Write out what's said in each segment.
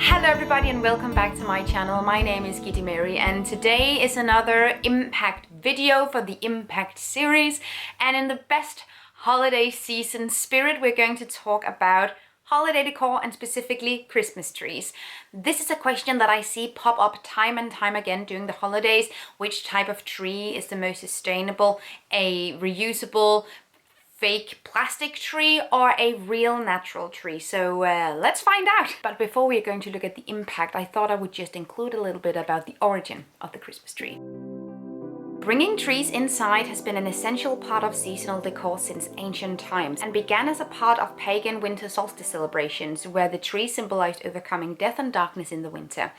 Hello everybody and welcome back to my channel. My name is Kitty Mary and today is another impact video for the impact series, and in the best holiday season spirit we're going to talk about holiday decor and specifically Christmas trees. This is a question that I see pop up time and time again during the holidays. Which type of tree is the most sustainable? A reusable fake plastic tree or a real natural tree? So let's find out. But before we're going to look at the impact, I thought I would just include a little bit about the origin of the Christmas tree. Bringing trees inside has been an essential part of seasonal decor since ancient times and began as a part of pagan winter solstice celebrations where the tree symbolized overcoming death and darkness in the winter.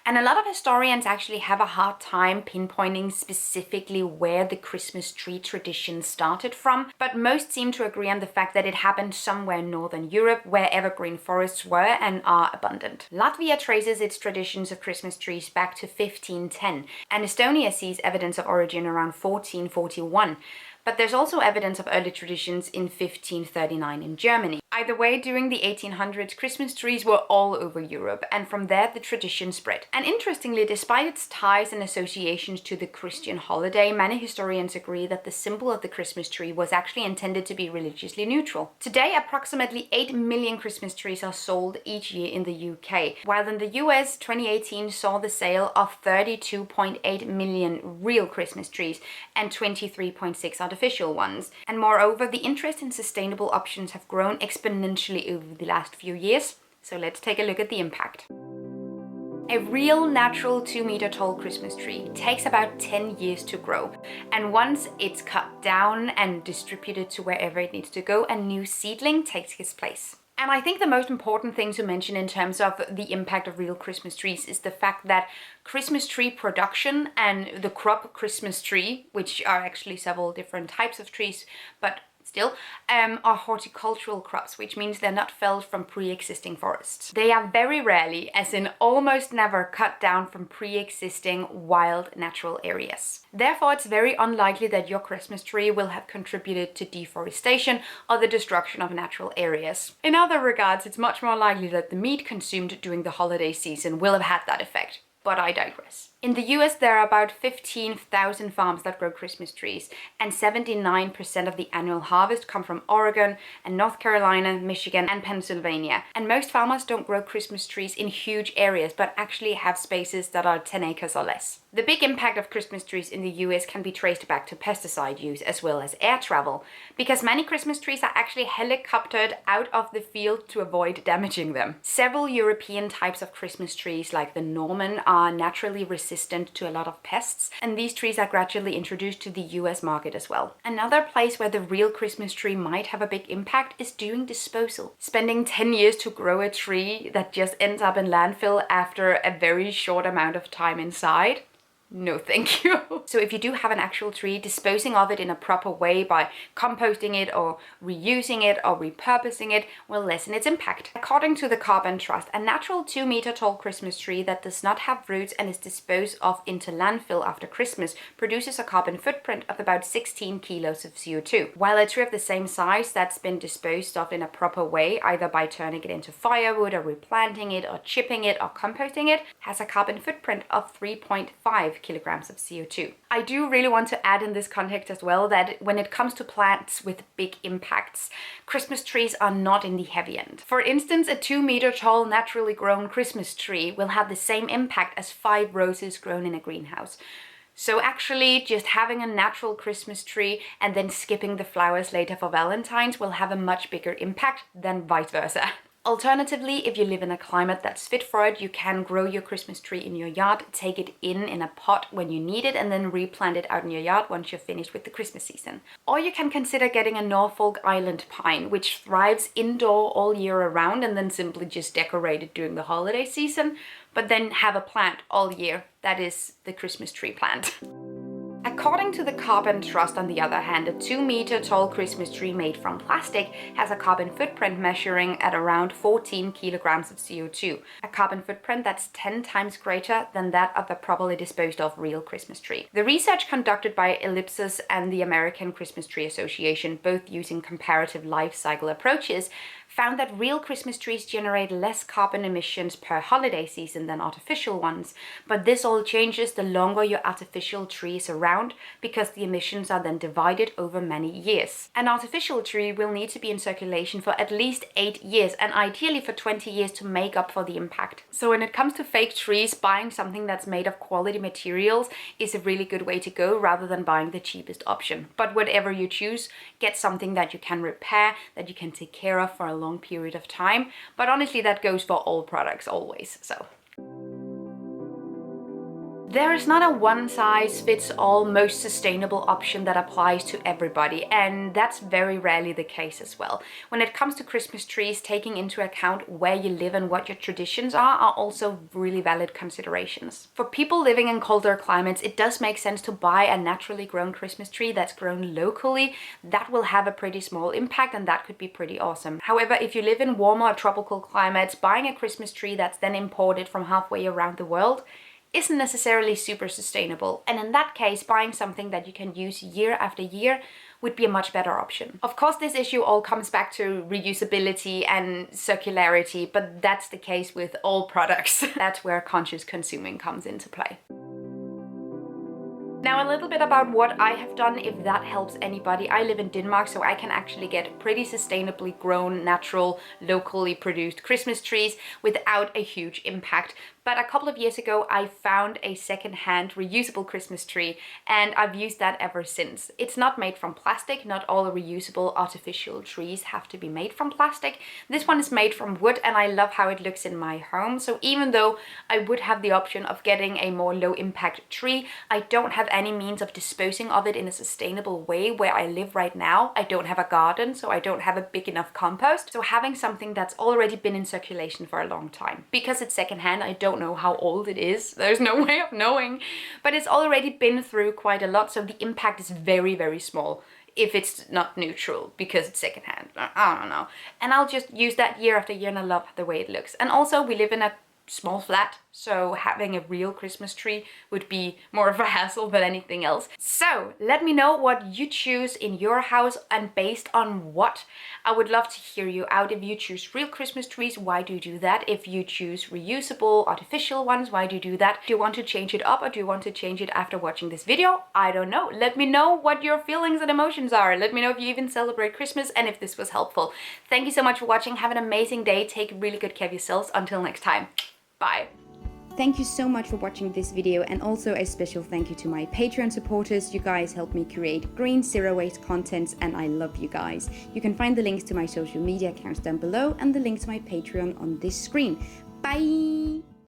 And a lot of historians actually have a hard time pinpointing specifically where the Christmas tree tradition started from, but most seem to agree on the fact that it happened somewhere in Northern Europe where evergreen forests were and are abundant. Latvia traces its traditions of Christmas trees back to 1510, and Estonia sees evidence of origin around 1441. But there's also evidence of early traditions in 1539 in Germany. Either way, during the 1800s, Christmas trees were all over Europe, and from there the tradition spread. And interestingly, despite its ties and associations to the Christian holiday, many historians agree that the symbol of the Christmas tree was actually intended to be religiously neutral. Today, approximately 8 million Christmas trees are sold each year in the UK, while in the US, 2018 saw the sale of 32.8 million real Christmas trees and 23.6 artificial ones. And moreover, the interest in sustainable options have grown exponentially over the last few years. So let's take a look at the impact. A real natural 2-meter tall Christmas tree takes about 10 years to grow, and once it's cut down and distributed to wherever it needs to go, a new seedling takes its place. And I think the most important thing to mention in terms of the impact of real Christmas trees is the fact that Christmas tree production and the crop Christmas tree, which are actually several different types of trees, but still, are horticultural crops, which means they're not felled from pre-existing forests. They are very rarely, as in almost never, cut down from pre-existing wild natural areas. Therefore, it's very unlikely that your Christmas tree will have contributed to deforestation or the destruction of natural areas. In other regards, it's much more likely that the meat consumed during the holiday season will have had that effect. But I digress. In the US, there are about 15,000 farms that grow Christmas trees, and 79% of the annual harvest come from Oregon and North Carolina, Michigan, and Pennsylvania. And most farmers don't grow Christmas trees in huge areas, but actually have spaces that are 10 acres or less. The big impact of Christmas trees in the US can be traced back to pesticide use as well as air travel, because many Christmas trees are actually helicoptered out of the field to avoid damaging them. Several European types of Christmas trees, like the Norman, are naturally resistant to a lot of pests, and these trees are gradually introduced to the US market as well. Another place where the real Christmas tree might have a big impact is during disposal. Spending 10 years to grow a tree that just ends up in landfill after a very short amount of time inside? No, thank you. So if you do have an actual tree, disposing of it in a proper way by composting it or reusing it or repurposing it will lessen its impact. According to the Carbon Trust, a natural 2-meter tall Christmas tree that does not have roots and is disposed of into landfill after Christmas produces a carbon footprint of about 16 kilos of CO2. While a tree of the same size that's been disposed of in a proper way, either by turning it into firewood or replanting it or chipping it or composting it, has a carbon footprint of 3.5 kilograms of CO2. I do really want to add in this context as well that when it comes to plants with big impacts, Christmas trees are not in the heavy end. For instance, a 2-meter tall naturally grown Christmas tree will have the same impact as 5 roses grown in a greenhouse. So actually, just having a natural Christmas tree and then skipping the flowers later for Valentine's will have a much bigger impact than vice versa. Alternatively, if you live in a climate that's fit for it, you can grow your Christmas tree in your yard, take it in a pot when you need it, and then replant it out in your yard once you're finished with the Christmas season. Or you can consider getting a Norfolk Island pine, which thrives indoor all year around, and then simply just decorate it during the holiday season, but then have a plant all year. That is the Christmas tree plant. A According to the Carbon Trust, on the other hand, a 2-meter tall Christmas tree made from plastic has a carbon footprint measuring at around 14 kilograms of CO2, a carbon footprint that's 10 times greater than that of a properly disposed of real Christmas tree. The research conducted by Ellipsis and the American Christmas Tree Association, both using comparative life cycle approaches, found that real Christmas trees generate less carbon emissions per holiday season than artificial ones, but this all changes the longer your artificial tree is around, because the emissions are then divided over many years. An artificial tree will need to be in circulation for at least 8 years, and ideally for 20 years to make up for the impact. So when it comes to fake trees, buying something that's made of quality materials is a really good way to go, rather than buying the cheapest option. But whatever you choose, get something that you can repair, that you can take care of for a long period of time. But honestly, that goes for all products always. So there is not a one-size-fits-all most sustainable option that applies to everybody, and that's very rarely the case as well. When it comes to Christmas trees, taking into account where you live and what your traditions are also really valid considerations. For people living in colder climates, it does make sense to buy a naturally grown Christmas tree that's grown locally. That will have a pretty small impact, and that could be pretty awesome. However, if you live in warmer or tropical climates, buying a Christmas tree that's then imported from halfway around the world isn't necessarily super sustainable, and in that case, buying something that you can use year after year would be a much better option. Of course, this issue all comes back to reusability and circularity, but that's the case with all products. That's where conscious consuming comes into play. Now, a little bit about what I have done, if that helps anybody. I live in Denmark, so I can actually get pretty sustainably grown, natural, locally produced Christmas trees without a huge impact. But a couple of years ago, I found a second-hand reusable Christmas tree, and I've used that ever since. It's not made from plastic. Not all reusable artificial trees have to be made from plastic. This one is made from wood, and I love how it looks in my home. So even though I would have the option of getting a more low-impact tree, I don't have any means of disposing of it in a sustainable way where I live right now. I don't have a garden, so I don't have a big enough compost. So having something that's already been in circulation for a long time. Because it's secondhand, I don't know how old it is. There's no way of knowing. But it's already been through quite a lot, so the impact is very, very small. If it's not neutral because it's secondhand. I don't know. And I'll just use that year after year, and I love the way it looks. And also, we live in a small flat, so having a real Christmas tree would be more of a hassle than anything else. So let me know what you choose in your house and based on what. I would love to hear you out. If you choose real Christmas trees, why do you do that? If you choose reusable artificial ones, why do you do that? Do you want to change it up, or do you want to change it after watching this video? I don't know. Let me know what your feelings and emotions are. Let me know if you even celebrate Christmas and if this was helpful. Thank you so much for watching. Have an amazing day. Take really good care of yourselves. Until next time. Bye. Thank you so much for watching this video, and also a special thank you to my Patreon supporters. You guys help me create green, zero-waste content, and I love you guys. You can find the links to my social media accounts down below and the link to my Patreon on this screen. Bye!